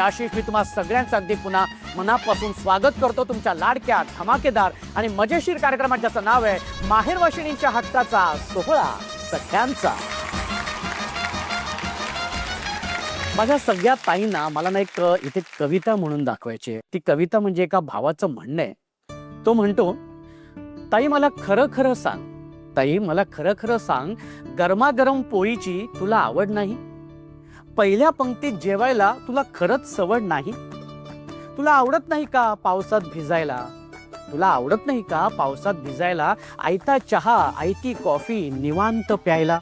आशिष मी तुम्हा सगळ्यांचं अगदी पुन्हा मनापासून स्वागत करतो तुमच्या लाडक्या धमाकेदार आणि मजेशीर कार्यक्रमात, ज्याचं नाव आहे माहेरवाशिणींच्या हक्काचा सोहळा सख्यांचा. माझ्या सगळ्या ताईंना मला ना एक इथे कविता म्हणून दाखवायची आहे. ती कविता म्हणजे एका भावाचं म्हणणं आहे. तो म्हणतो, ताई मला खरं खरं सांग, ताई मला खरं खरं सांग, गरमागरम पोळीची तुला आवड नाही? पहिल्या पंक्तीत जेवायला तुला खरंच सवड नाही? तुला आवडत नाही का पावसात भिजायला? तुला आवडत नाही का पावसात भिजायला? आयता चहा, आयती कॉफी निवांत प्यायला?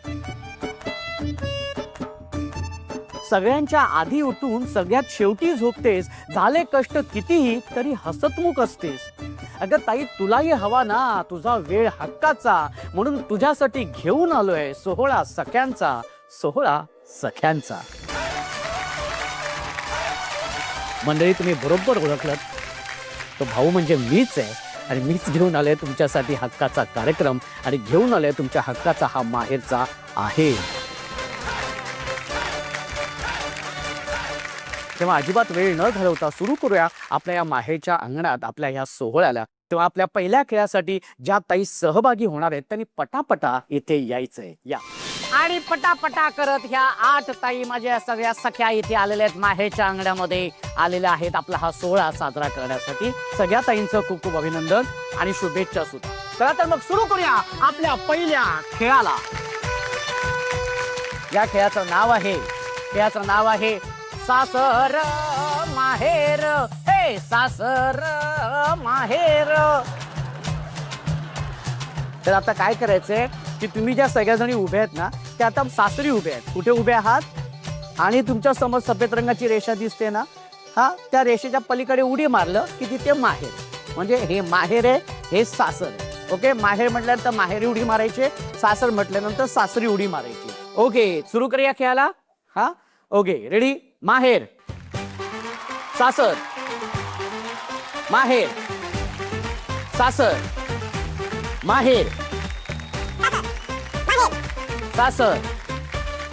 सगळ्यांच्या आधी उठून सगळ्यात शेवटी झोपतेस, झाले कष्ट कितीही तरी हसतमुख असतेस. अगं ताई तुलाही हवा ना तुझा वेळ हक्काचा, म्हणून तुझ्यासाठी घेऊन आलोय सोहळा सख्यांचा, सोहळा सख्यांचा. मंडळी, तुम्ही बरोबर ओळखलं, तो भाऊ म्हणजे मीच आहे आणि मीच घेऊन आलोय तुमच्यासाठी हक्काचा कार्यक्रम आणि घेऊन आलोय तुमच्या हक्काचा हा माहेरचा आहे. तेव्हा अजिबात वेळ न घालवता सुरू करूया आपल्या या माहेरच्या अंगणात आपल्या या सोहळ्याला. तेव्हा आपल्या पहिल्या खेळासाठी ज्या ताई सहभागी होणार आहेत त्यांनी पटापटा इथे यायचंय. या आणि पटापटा करत ह्या 8 ताई माझ्या सगळ्या सख्या इथे आलेल्या आहेत, माहेरच्या अंगणामध्ये आलेल्या आहेत आपला हा सोहळा साजरा करण्यासाठी. सगळ्या ताईंचं खूप खूप अभिनंदन आणि शुभेच्छा सुद्धा. चला तर मग सुरू करूया आपल्या पहिल्या खेळाला. या खेळाचं नाव आहे सासर माहेर. हे सासर माहेर. तर आता काय करायचंय की तुम्ही ज्या सगळ्या जणी उभ्या आहेत ना त्या आता सासरी उभ्या आहेत. कुठे उभे आहात? आणि तुमच्या समोर सफेद रंगाची रेषा दिसते ना, हा त्या रेषेच्या पलीकडे उडी मारलं की तिथे माहेर. म्हणजे हे माहेर आहे, हे सासर आहे. ओके, माहेर म्हटल्यानंतर माहेरी उडी मारायची, सासर म्हटल्यानंतर सासरी उडी मारायची. ओके, सुरू करूया खेळाला. हा ओके, रेडी. माहेर, सासर, माहेर, सासर, माहेर, सासर.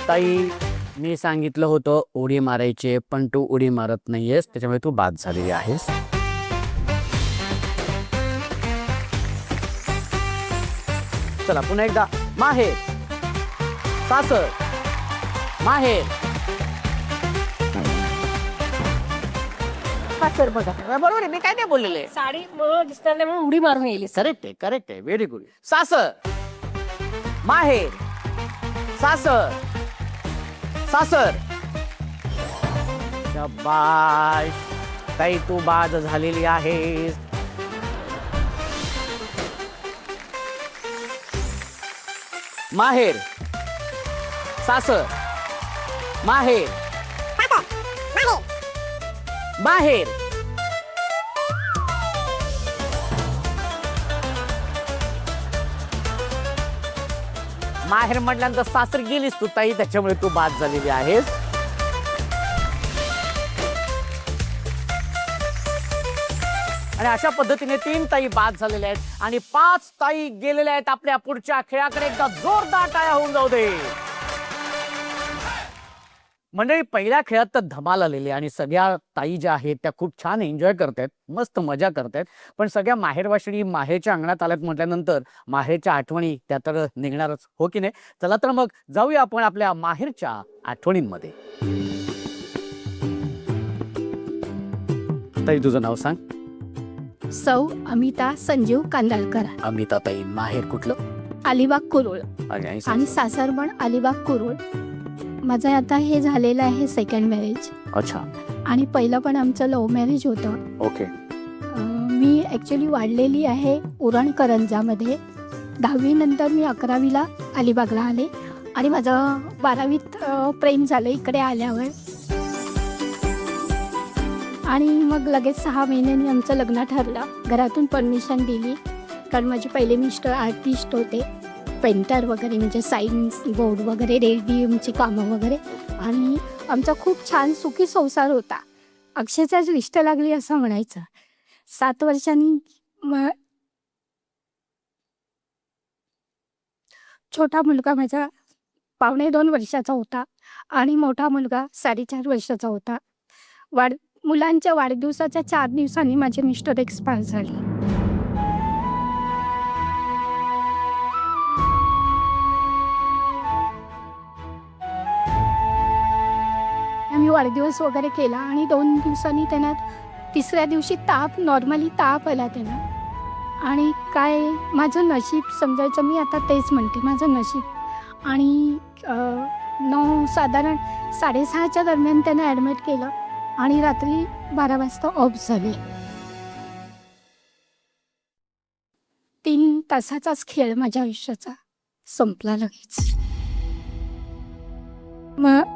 ताई मी सांगितलं होतं उडी मारायचे, पण तू उडी मारत नाहीयेस, त्याच्यामुळे तू बाद झालेली आहेस. चला पुन्हा एकदा. माहेर, सासर, माहेर, सासर. बघा बरोबर आहे, मी काय नाही बोललेले. साडी दिसणार नाही म्हणून उडी मारून येईल. करेक्ट आहे, व्हेरी गुड. सासर, माहेर, सासर, सासर. शाबाश ताई, तू बाद झालेली आहेस. माहेर, सासर, माहेर, माहेर. माहेर म्हटल्यानंतर सासर गेलीस तू ताई, त्याच्यामुळे तू बाद झालेली आहेस. आणि अशा पद्धतीने 3 ताई बाद झालेल्या आहेत आणि 5 ताई गेलेल्या आहेत आपल्या पुढच्या खेळाकडे. एकदा जोरदार टाळ्या होऊन जाऊ दे. मंडळी, पहिल्या खेळात तर धमाल आलेली आणि सगळ्या ताई ज्या आहेत त्या खूप छान एन्जॉय करतायत, मस्त मजा करतायत. पण सगळ्या माहेरवाशिणी माहेरच्या अंगणात आल्यात म्हटल्यानंतर माहेरच्या आठवणी त्या तर निघणारच, हो की नाही? चला तर मग जाऊया आपण आपल्या माहेरच्या आठवणींमध्ये. ताई तुझं नाव सांग. सौ अमिता संजीव कांदळकर. अमिता ताई, माहेर कुठलं? अलिबाग कुरुळ आणि सासर पण अलिबाग कुरुळ. माझं आता हे झालेलं आहे सेकंड मॅरेज. अच्छा. आणि पहिलं पण आमचं लव्ह मॅरेज होतं. ओके. मी ॲक्च्युली वाढलेली आहे उरण करंजामध्ये. 10वी नंतर मी 11वीला अलिबागला आले आणि माझं 12वीत प्रेम झालं इकडे आल्यावर. आणि मग लगेच 6 महिन्यांनी आमचं लग्न ठरलं. घरातून परमिशन दिली कारण माझे पहिले मिस्टर आर्टिस्ट होते, पेंटर वगैरे, म्हणजे सायन्स बोर्ड वगैरे, रेडियमची कामं वगैरे. आणि आमचा खूप छान सुखी संसार होता. अक्षरशः रिश्ता लागली असं म्हणायचं. 7 वर्षांनी छोटा मुलगा माझा 2.25 वर्षाचा होता आणि मोठा मुलगा 4.5 वर्षाचा होता. मुलांच्या वाढदिवसाच्या 4 दिवसांनी माझे मिस्टर एक्सपायर झाले. आम्ही वाढदिवस वगैरे केला आणि 2 दिवसांनी त्यांना 3ऱ्या दिवशी नॉर्मली ताप आला त्यांना. आणि काय माझं नशीब समजायचं, मी आता तेच म्हणते माझं नशीब. आणि साधारण 6:30च्या दरम्यान त्यांना ॲडमिट केलं आणि रात्री 12 वाजता ऑफ झाले. 3 तासाचाच खेळ माझ्या आयुष्याचा संपला लगेच. मग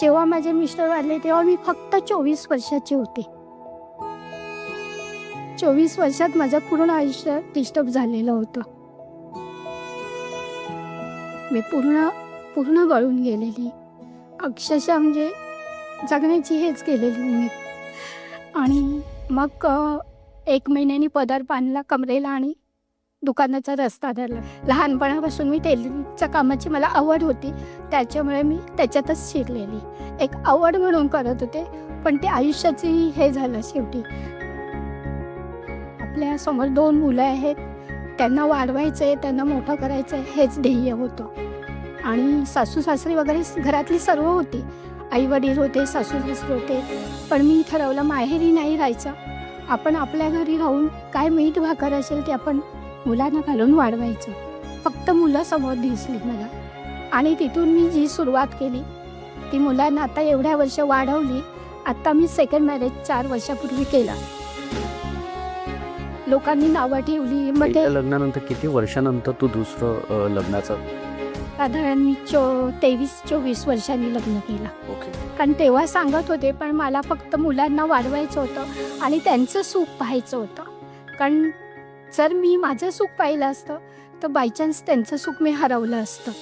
जेव्हा माझे मिस्टर वारले तेव्हा मी फक्त 24 वर्षाची होते. 24 वर्षात माझं पूर्ण आयुष्य डिस्टर्ब झालेलं होतं. मी पूर्ण गळून गेलेली, अक्षरशः म्हणजे जगण्याची हेच गेलेली मी. आणि मग 1 महिन्यानी पदर बांधला कमरेला आणि दुकानाचा रस्ता धरला. लहानपणापासून मी टेलरिंगच्या कामाची मला आवड होती, त्याच्यामुळे मी त्याच्यातच शिरलेली. एक आवड म्हणून करत होते, पण ते आयुष्याची हे झालं शेवटी. आपल्यासमोर 2 मुलं आहेत, त्यांना वाढवायचं आहे, त्यांना मोठं करायचं आहे, हेच ध्येय होतं. आणि सासू सासरे वगैरे घरातली सर्व होती, आई वडील होते, सासू सासरे होते. पण मी ठरवलं माहेरी नाही राहायचं, आपण आपल्या घरी राहून काय मीठ भाकर असेल ते आपण मुलांना घालून वाढवायचं. फक्त मुलं समोर दिसली मला आणि तिथून मी जी सुरुवात केली ती मुलांना आता एवढ्या वर्ष वाढवली. आत्ता मी सेकंड मॅरेज 4 वर्षापूर्वी केला. लोकांनी नावं ठेवली. मग ते लग्नानंतर किती वर्षानंतर तू दुसरं लग्नाचं? साधारण मी 23-24 वर्षांनी लग्न केलं. ओके. कारण तेव्हा सांगत होते, पण मला फक्त मुलांना वाढवायचं होतं आणि त्यांचं सुख पाहायचं होतं. कारण जर मी माझं सुख पाहिलं असतं तर बायचान्स त्यांचं सुख मी हरवलं असतं.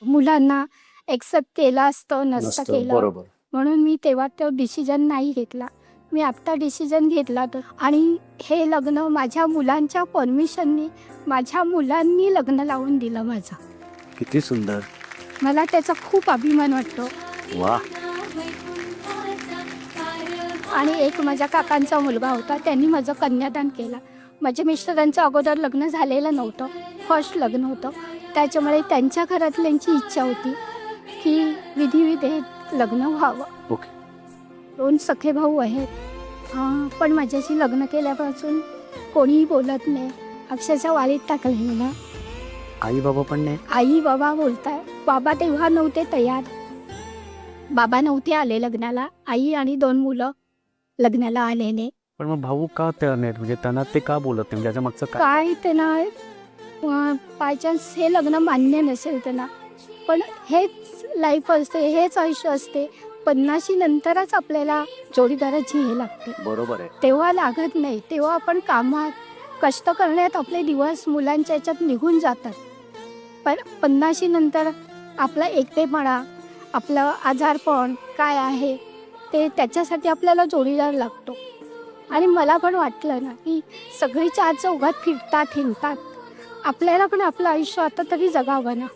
मुलांना एक्सेप्ट केलं असतं नसतं केलं. बरोबर. म्हणून मी तेव्हा तो डिसिजन नाही घेतला. मी आत्ता डिसिजन घेतला तर. आणि हे लग्न माझ्या मुलांच्या परमिशननी, माझ्या मुलांनी लग्न लावून दिलं माझं. किती सुंदर. मला त्याचा खूप अभिमान वाटतो. वा. आणि एक माझ्या काकांचा मुलगा होता, त्यांनी माझं कन्यादान केलं. माझ्या मिस्टरांचं अगोदर लग्न झालेलं नव्हतं, फर्स्ट लग्न होतं, त्याच्यामुळे त्यांच्या घरातल्यांची इच्छा होती की विधिविधेयक लग्न व्हावं. ओके. 2 सखे भाऊ आहेत, पण माझ्याशी लग्न केल्यापासून कोणीही बोलत नाही. अक्षरशः वालीत टाकले मला. आई बाबा पण नाही? आई बाबा बोलताय. बाबा तेव्हा नव्हते तयार, बाबा नव्हते आले लग्नाला. आई आणि 2 मुलं लग्नाला आलेले. पण मग भाऊ का तयार नाहीत? म्हणजे त्यांना ते का बोलत नाही? त्याच्या मागचं काय त्यांना बाय चान्स हे लग्न मान्य नसेल त्यांना, पण हेच लाईफ असते, हेच आयुष्य असते. 50शी नंतरच आपल्याला जोडीदाराची हे लागते. बरोबर आहे. तेव्हा लागत नाही. तेव्हा आपण कामात कष्ट करण्यात आपले दिवस मुलांच्या याच्यात निघून जातात. पण 50शी नंतर आपला एकटेपणा, आपलं आजारपण काय आहे ते, त्याच्यासाठी आपल्याला जोडीदार लागतो. आणि मला पण वाटलं ना की सगळी 4 चौघात फिरतात हिंडतात, आपल्याला पण आपलं आयुष्य आता तरी जगावं ना.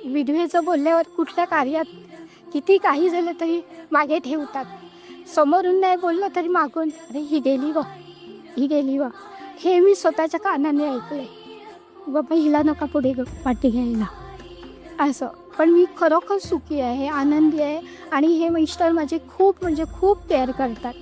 विधवेचं बोलल्यावर कुठल्या कार्यात किती काही झालं तरी मागे ठेवतात. समोरून नाही बोललं तरी मागून, अरे ही गेली व, ही गेली व. हे मी स्वतःच्या कानाने ऐकले. बाबा हिला नका पुढे पाठी घ्यायला असं. पण मी खरोखर सुखी आहे, आनंदी आहे. आणि हे मिस्टर माझे खूप म्हणजे खूप केअर करतात.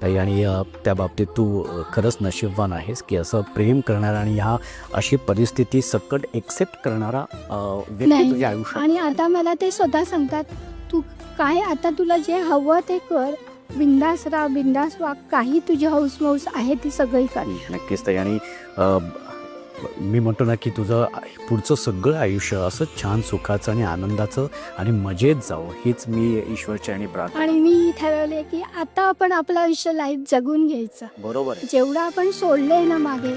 ताई, आणि त्या बाबतीत तू खरंच नशीबवान आहेस की असं प्रेम करणारा आणि ह्या अशी परिस्थिती सकट एक्सेप्ट करणारा व्यक्ती तुझ्या आयुष्यात. आणि आता मला ते स्वतः सांगतात, तू काय आता तुला जे हवं ते कर, बिंदास राहा, बिंदास वाग, काही तुझी हौसमौस आहे ती सगळी कर. नक्कीच ताई. आणि मी म्हणतो ना की तुझं पुढचं सगळं आयुष्य असं छान सुखाचं आणि आनंदाचं आणि मजेत जावं, हीच मी ईश्वरची आणि प्रार्थना. आणि मी ठरवले की आता आपण आपलं आयुष्य लाईफ जगून घ्यायचं. बरोबर आहे. जेवढं आपण सोडलंय ना मागे,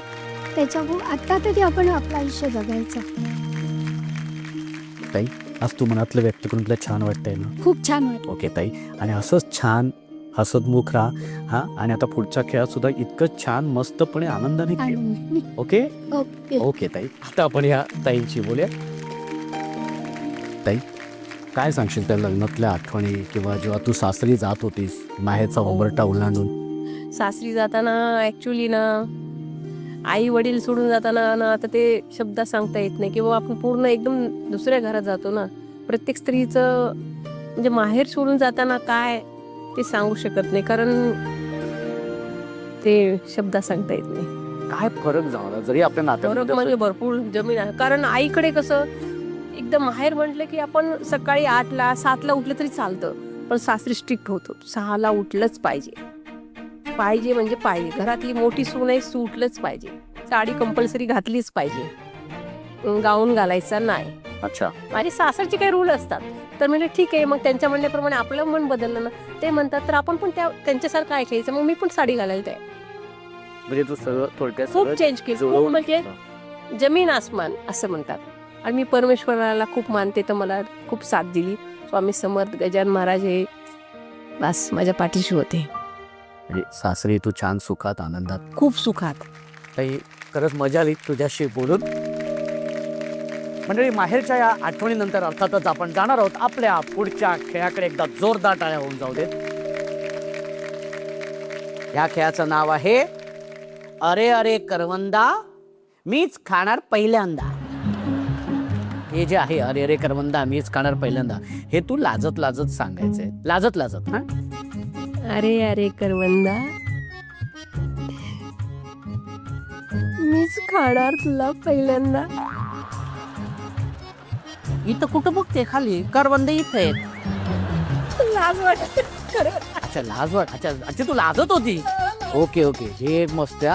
त्याच्यामुळे आता तरी आपण आपलं आयुष्य जगायचं. ताई, आज तू मनातलं व्यक्त करून तुला छान वाटतंय ना? खूप छान वाटतं. ओके ताई. आणि असंच छान हसतमुख राहा. हां, आणि आता पुढच्या खेळात सुद्धा इतकं छान मस्तपणे आनंदाने खेळ. Okay okay. ओके ताई. आता आपण ह्या ताईंची बोलूया. ताई काय सांगशील त्या लग्नातल्या आठवणी किंवा जेव्हा तू सासरी जात होतीस माहेरचा उंबरठा ओलांडून? सासरी जाताना ॲक्च्युली ना आई वडील सोडून जाताना ना आता ते शब्दात सांगता येत नाही किंवा आपण पूर्ण एकदम दुसऱ्या घरात जातो ना. प्रत्येक स्त्रीचं म्हणजे माहेर सोडून जाताना काय ते सांगू शकत नाही, कारण ते शब्दात सांगता येत नाही. काय फरक जाणवला जरी आपल्या फरक नात्यामध्ये म्हणजे भरपूर जमीन आहे. कारण आईकडे कसं एकदम माहेर म्हटलं की आपण सकाळी 8ला 7ला उठलं तरी चालतं, पण सासरी स्ट्रिक्ट होतो. 6ला उठलंच पाहिजे, पाहिजे म्हणजे पाहिजे. घरातली मोठी सून आहे, उठलंच पाहिजे. साडी कंपल्सरी घातलीच पाहिजे, गाऊन घालायचा नाही. अच्छा माझे सासरचे काही रूल असतात. तर म्हणजे ठीक आहे, मग त्यांच्या म्हणण्याप्रमाणे आपलं मन बदललं ना. ते म्हणतात तर आपण पण त्यांच्यासारखं ऐकायचं. मग मी पण साडी घालायला तयार. म्हणजे तू सगळं थोडक्यात खूप सगळं चेंज केलं, खूप जुळवून म्हणजे घेतलं. जमीन आसमान असं म्हणतात. आणि मी परमेश्वराला खूप मानते, तर मला खूप साथ दिली. स्वामी समर्थ गजानन महाराज हे बस माझ्या पाठीशी होते. म्हणजे सासरी तू छान सुखात आनंदात. खूप सुखात. ताई खरंच मजा आली तुझ्याशी बोलून. मंडळी माहेरच्या या आठवणीनंतर अर्थातच आपण जाणार आहोत आपल्या पुढच्या खेळाकडे. एकदा जोरदार टाळ्या होऊन जाऊ देत. या खेळाचं नाव आहे अरे अरे करवंदा मीच खाणार पहिल्यांदा. हे जे आहे अरे अरे करवंदा मीच खाणार पहिल्यांदा, हे तू लाजत लाजत सांगायचंय. लाजत लाजत. हा अरे अरे करवंदा मीच खाणार तुला पहिल्यांदा. इथं कुठं बघते खाली करवंद इथे. लाज वाटते. अच्छा लाज वाट. अच्छा अच्छा तू लाजत होती. ओके ओके हे एक मस्त.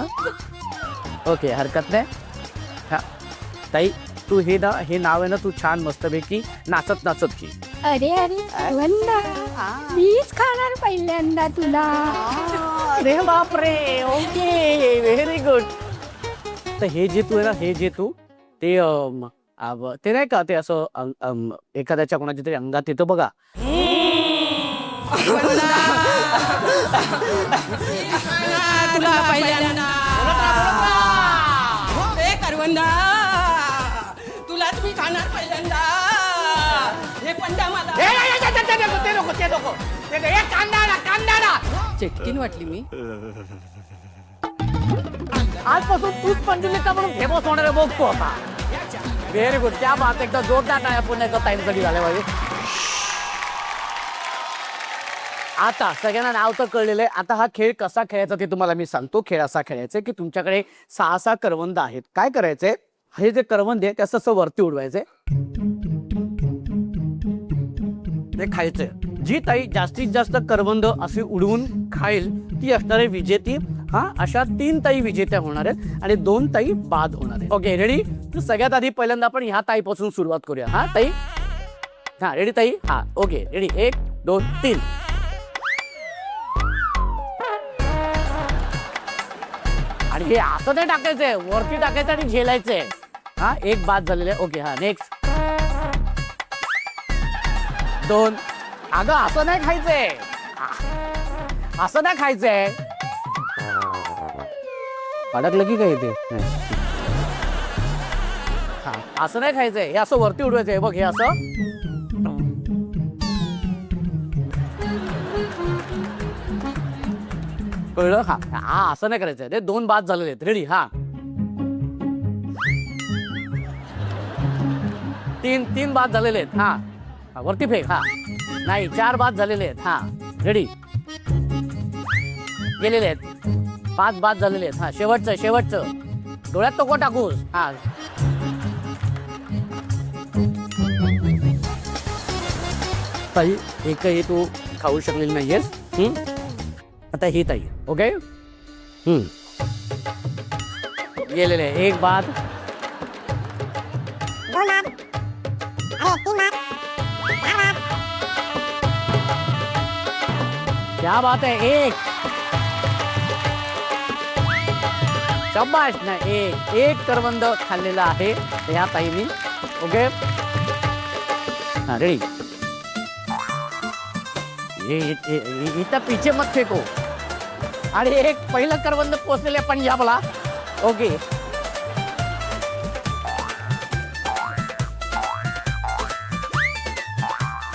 ओके हरकत नाही. हा ताई तू हे नाव आहे ना, तू छान मस्तपैकी नाचत नाचत घे. अरे अरे करवंदा मीच खाणार पहिल्यांदा तुला. अरे बापरे. Okay very good. तर हे जे तू आहे ना, हे जे तू ते ते नाही का ते असं एखाद्याच्या कोणाच्या तरी अंगात येतं बघा. तुला पहिल्यांदा हे करवंदा तुलाच मी खाणार पहिल्यांदा. हे पंडा मला चटकीन वाटली मी. आजपासून तूच पंजुलिका म्हणून फेमस होणारे बघतो आता. Very good. त्या बात एकदा जोरदार टाळ्या पुन्हा एकदा टाइम साठी झाल्या पाहिजे. आता सगळ्यांना नाव तर कळलेलं आहे. आता हा खेळ कसा खेळायचा ते तुम्हाला मी सांगतो. खेळ असा खेळायचा की तुमच्याकडे 6 करवंद आहेत. काय करायचंय, हे जे करवंद आहे त्याचं असं वरती उडवायचंय. ते खायचंय. जी ताई जास्तीत जास्त करवंद असे उडवून खाईल ती असणार आहे विजेती. हा अशा 3 ताई विजेत्या होणार आहेत आणि 2 ताई बाद होणार आहेत. Okay ready. तर सगळ्यात आधी पहिल्यांदा आपण ह्या ताईपासून सुरुवात करूया. हा ताई. हा रेडी ताई. हा ओके रेडी. 1 2 3. आणि हे असं नाही टाकायचंय, वरती टाकायचं आणि झेलायचंय. हा एक बाद झालेलं आहे. ओके हा नेक्स्ट. 2. अगं असं नाही खायचंय, असं नाही खायचंय. अडकलं की काय इथे. हा असं नाही खायचंय, हे असं वरती उडवायचंय बघ. हे असं कळलं. हा हा असं नाही करायचंय. ते 2 बाद झालेले आहेत. रेडी. हा 3 बाद झालेले आहेत. हा वरती फेक. हा नाही 4 बाद झालेले आहेत. हा रेडी. गेलेले आहेत. 5 बाद झालेले आहेत. हा शेवटचं डोळ्यात तो टाकूस. हा ताई एकही तू खाऊ शकलेली नाहीयेस. आता ही ताई. ओके. गेलेले 1 बाद. क्या बात है. 1 शाबाश. नाही एक करवंद खाल्लेला आहे ह्या ताईनी. ओके हा रेडी. इथं पीछे मत फेको. आणि एक पहिलं करवंद पोचलेले पंजाबला. ओके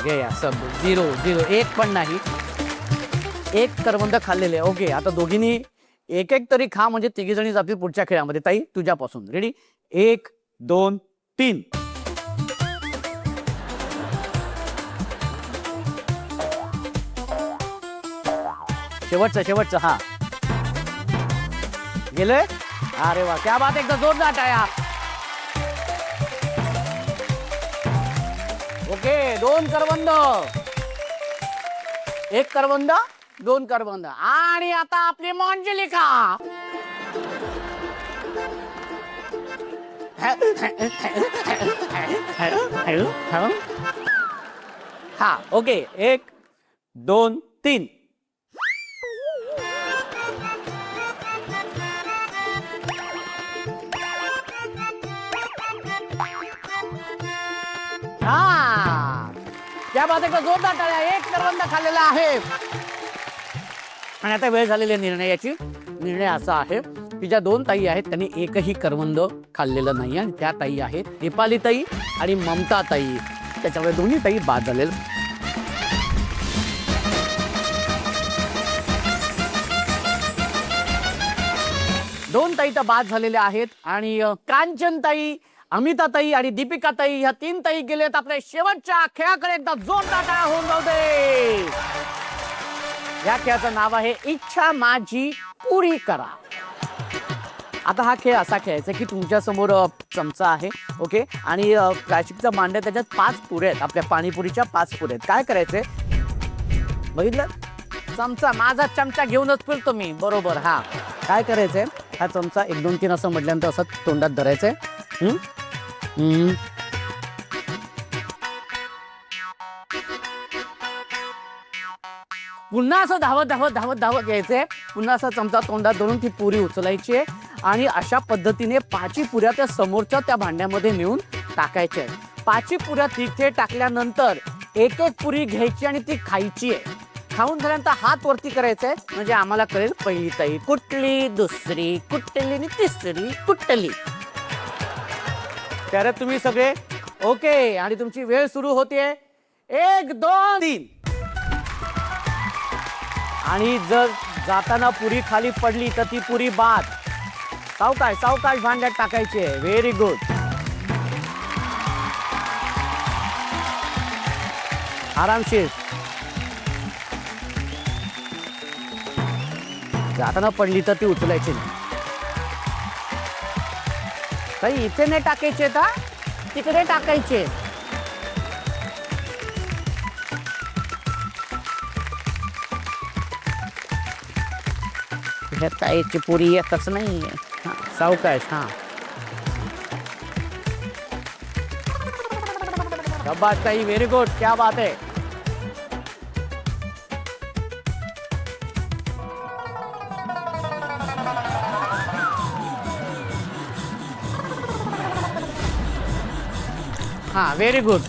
घे असं 0 एक पण नाही. एक करवंद खाल्लेले. ओके, आता दोघींनी एक तरी खा म्हणजे तिघी जणी जातील पुढच्या खेळामध्ये. ताई तुझ्यापासून रेडी. 1 2 3. शेवटचं हा गेले. अरे वा, क्या बात, एकदा जोरदार टाळ्या. ओके, 2 करवंद, 1 करवंद, 2 करवंद. आणि आता आपली मंजुलिका. हा ओके, 1 2 3. हा, त्या बात एकदा जोरदार टाळ्या. 1 करवंद खाल्लेला आहे. आणि आता वेळ झालेली आहे निर्णयाची. निर्णय असा आहे की ज्या 2 ताई आहेत त्यांनी एकही करवंद खाल्लेलं नाही आणि त्या ताई आहेत दीपाली ताई आणि ममता ताई. त्याच्यामुळे दोन्ही ताई बाद झालेल. दोन ताई तर बाद झालेल्या आहेत आणि कांचन ताई, अमिता ताई आणि दीपिका ताई ह्या 3 ताई गेलेत आपल्या शेवटच्या खेळाकडे. एकदा जोरदार टाळ्या होऊन जाऊ दे. या खेळाचं नाव आहे इच्छा माझी पुरी करा. आता हा खेळ असा खेळायचा की तुमच्या समोर चमचा आहे. ओके, आणि प्लास्टिकचा मांड्या, त्याच्यात 5 पुऱ्या आहेत. आपल्या पाणीपुरीच्या 5 पुऱ्या आहेत. काय करायचंय बघितलं, चमचा, माझा चमचा घेऊनच फिरतो मी बरोबर. हा काय करायचंय, हा चमचा 1 2 3 असं म्हटल्यानंतर असं तोंडात धरायचंय. पुन्हा असं धावत घ्यायचंय. पुन्हा असा चमचा तोंडात धरून ती पुरी उचलायची आहे आणि अशा पद्धतीने 5 पुऱ्या त्या समोरच्या त्या भांड्यामध्ये नेऊन टाकायच्या आहेत. 5 पुऱ्या तिथे टाकल्यानंतर 1 पुरी घ्यायची आणि ती खायची आहे. खाऊन झाल्यानंतर हात वरती करायचंय म्हणजे आम्हाला कळेल पहिली ताई कुठली, दुसरी कुठली आणि तिसरी कुठली. तर तुम्ही सगळे ओके आणि तुमची वेळ सुरू होते. 1 2 3. आणि जर जाताना पुरी खाली पडली तर ती पुरी बाद. सावकाश भांड्यात टाकायची आहे. Very good. आरामशीर. जाताना पडली तर ती उचलायची नाही. काही इथे नाही टाकायचे, तिकडे टाकायचे. ताईची पुरी येतच नाही. सावकाश. हा शाबाश ताई, व्हेरी गुड, क्या बात आहे. हा व्हेरी गुड.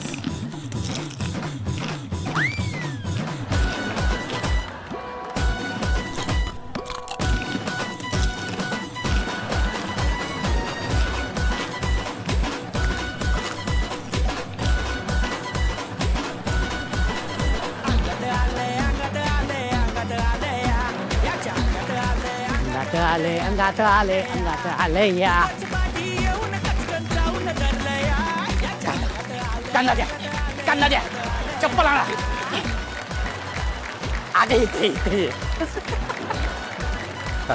अंगात आले या. कांदा द्या, चप्पल आणा. आगे इथे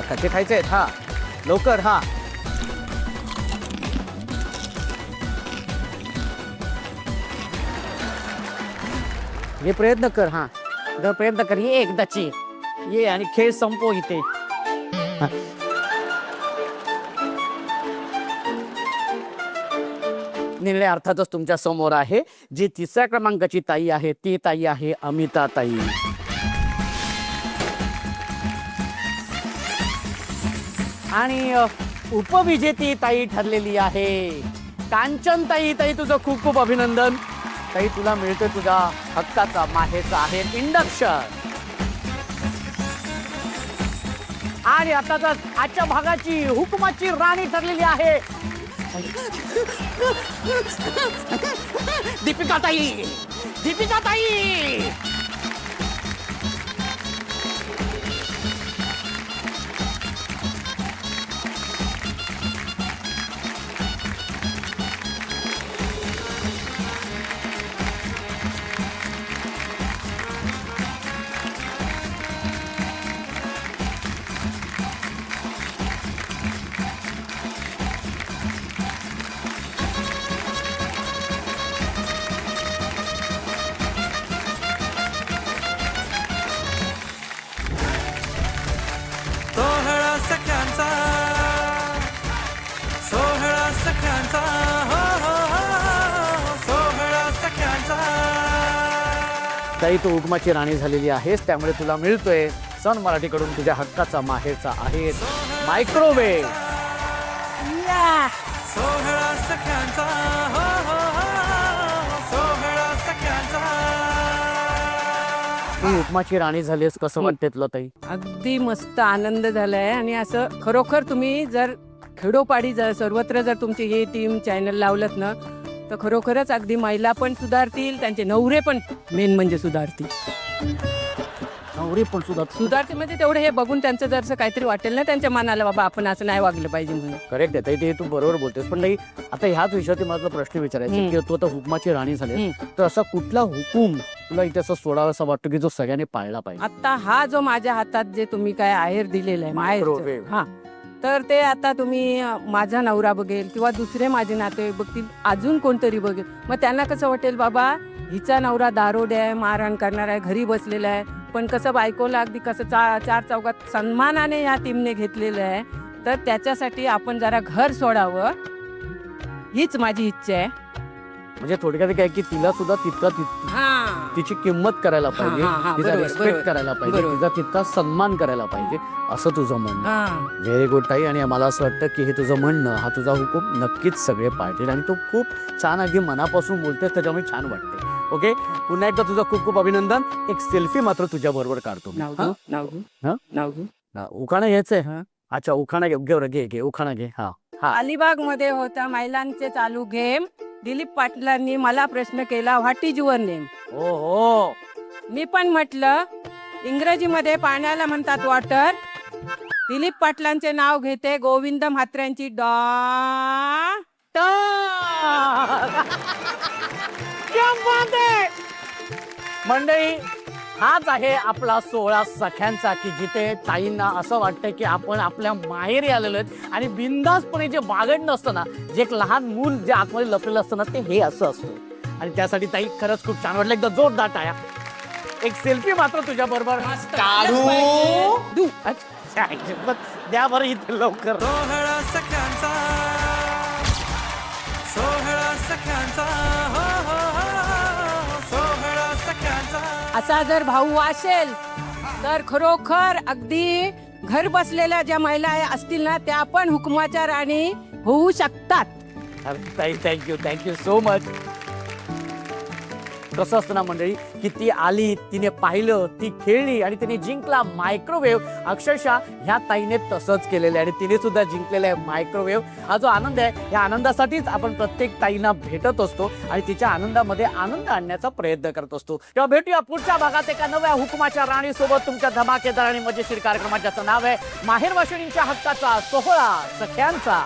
कच्चे खायचे आहेत. हा लवकर. हा हे प्रयत्न कर. हा प्रयत्न कर. ये एकदाची ये आणि खेळ संपव इथे. निर्णय अर्थातच तुमच्या समोर आहे. जी 3ऱ्या क्रमांकाची ताई आहे ती ताई आहे अमिता ताई. आणि उपविजेती ताई ठरलेली आहे कांचन ताई. ताई तुझं खूप खूप अभिनंदन. ताई तुला मिळतोय तुझ्या हक्काचा माहेचा आहे इंडक्शन. आणि आता तर आजच्या भागाची हुकुमाची राणी ठरलेली आहे दीपिका ताई. दीपिका ताई. सोहळा सख्यांचा सोहळा सख्यांचा हो हो हो सोहळा सख्यांचा. ताई तू हुकमाची राणी झालेली आहेस, त्यामुळे तुला मिळतोय सन मराठीकडून तुझ्या हक्काचा माहेरचा आहे मायक्रोवेव्ह. सोहळा सख्यांचा हो हो हो सोहळा सख्यांचा. तू हुकमाची राणी झालीस, कसं वाटते तुला ताई? अगदी मस्त आनंद झालाय. आणि असं खरोखर तुम्ही जर खेडोपाडी जर सर्वत्र जर तुमची ही टीम चॅनल लावलत ना, तर खरोखरच अगदी महिला पण सुधारतील, त्यांचे नवरे पण मेन म्हणजे सुधारतील. नवरी पण सुद्धा सुधारतील म्हणजे तेवढं हे बघून त्यांचं जरसं काहीतरी वाटेल ना त्यांच्या मनाला, बाबा आपण असं नाही वागलं पाहिजे म्हणून. करेक्ट आहे ताई, ते तू बरोबर बोलतेस. पण नाही, आता ह्याच विषयावरती मला प्रश्न विचारायचा आहे की तू आता हुकमाची राणी झाली, तर असा कुठला हुकूम तुला इथे असं सोडावा असा वाटतो की जो सगळ्यांनी पाळला पाहिजे? आता हा जो माझ्या हातात जे तुम्ही काय आहेर दिलेला आहे Microwave. हा, तर ते आता तुम्ही माझा नवरा बघेल किंवा दुसरे माझे नातेवाईक बघतील, अजून कोणतरी बघेल, मग त्यांना कसं वाटेल, बाबा हिचा नवरा दारोडे आहे, मारहाण करणार आहे, घरी बसलेला आहे, पण कसं बायकोला अगदी कसं चार चौकात सन्मानाने या टीमने घेतलेलं आहे. तर त्याच्यासाठी आपण जरा घर सोडावं, हीच माझी इच्छा आहे. म्हणजे थोडक्यात काय की तिला सुद्धा तितका हा तिची किंमत करायला पाहिजे, हा, तिचा बरोबर, रिस्पेक्ट बरोबर. करायला पाहिजे, बरोबर. तिचा तितका सन्मान करायला पाहिजे, असं तुझं म्हणणं. हा. व्हेरी गुड ताई. आणि मला असं वाटतं की हे तुझं म्हणणं, हा तुझा हुकूम नक्कीच सगळे पाळतील. आणि तू खूप छान अगदी मनापासून बोलतेस, त्याच्यामुळे छान वाटते. ओके, पुन्हा एकदा तुझं खूप खूप अभिनंदन. एक सेल्फी मात्र तुझ्या बरोबर काढतो मी. नाव हा? घेऊ, नाव घेऊ, हा? नाव घेऊ. हा, उखाणा घ्यायचंय. हा, अच्छा, उखाणा घे उखाणा घे. हा हा. अलिबाग मध्ये होता महिलांचे चालू गेम. दिलीप पाटलांनी मला प्रश्न केला, व्हॉट इज युअर नेम. हो हो, मी पण म्हटलं, इंग्रजीमध्ये पाण्याला म्हणतात वॉटर. दिलीप पाटलांचे नाव घेते, गोविंद म्हात्र्यांची मंडळी, हाच आहे आपला सोहळा सख्यांचा, की जिथे ताईंना असं वाटतं की आपण आपल्या माहेरी आलेलो आहेत आणि बिनधास्तपणे जे बागडणं असतं ना, जे एक लहान मूल जे आतमध्ये लपलेलं असतं ना, ते हे असं असतं. आणि त्यासाठी ताई खरंच खूप छान वाटलं. एकदा जोरदार टाळ्या. एक सेल्फी मात्र तुझ्या बरोबर काढू. अच्छा, द्या बरं इथे लवकर. सोहळा सख्यांचा सोहळा सख्यांचा हो हो हो सोहळा सख्यांचा. असा जर भाऊ असेल तर खरोखर अगदी घर बसलेल्या ज्या महिला असतील ना, त्या पण हुकुमाच्या राणी होऊ शकतात. अरे ताई, थँक्यू सो मच. कसं असतं ना मंडळी, की ती आली, तिने पाहिलं, ती खेळली आणि तिने जिंकला मायक्रोवेव्ह. अक्षरशः ह्या ताईने तसंच केलेलं आहे आणि तिने सुद्धा जिंकलेला आहे मायक्रोवेव्ह. हा जो आनंद आहे, या आनंदासाठीच आपण प्रत्येक ताईंना भेटत असतो आणि तिच्या आनंदामध्ये आनंद आणण्याचा प्रयत्न करत असतो. तेव्हा भेटूया पुढच्या भागात एका नव्या हुकुमाच्या राणीसोबत, तुमच्या धमाकेदार आणि मजेशीर कार्यक्रमात, ज्याचं नाव आहे माहेरवाशिणींच्या हक्काचा सोहळा सख्यांचा.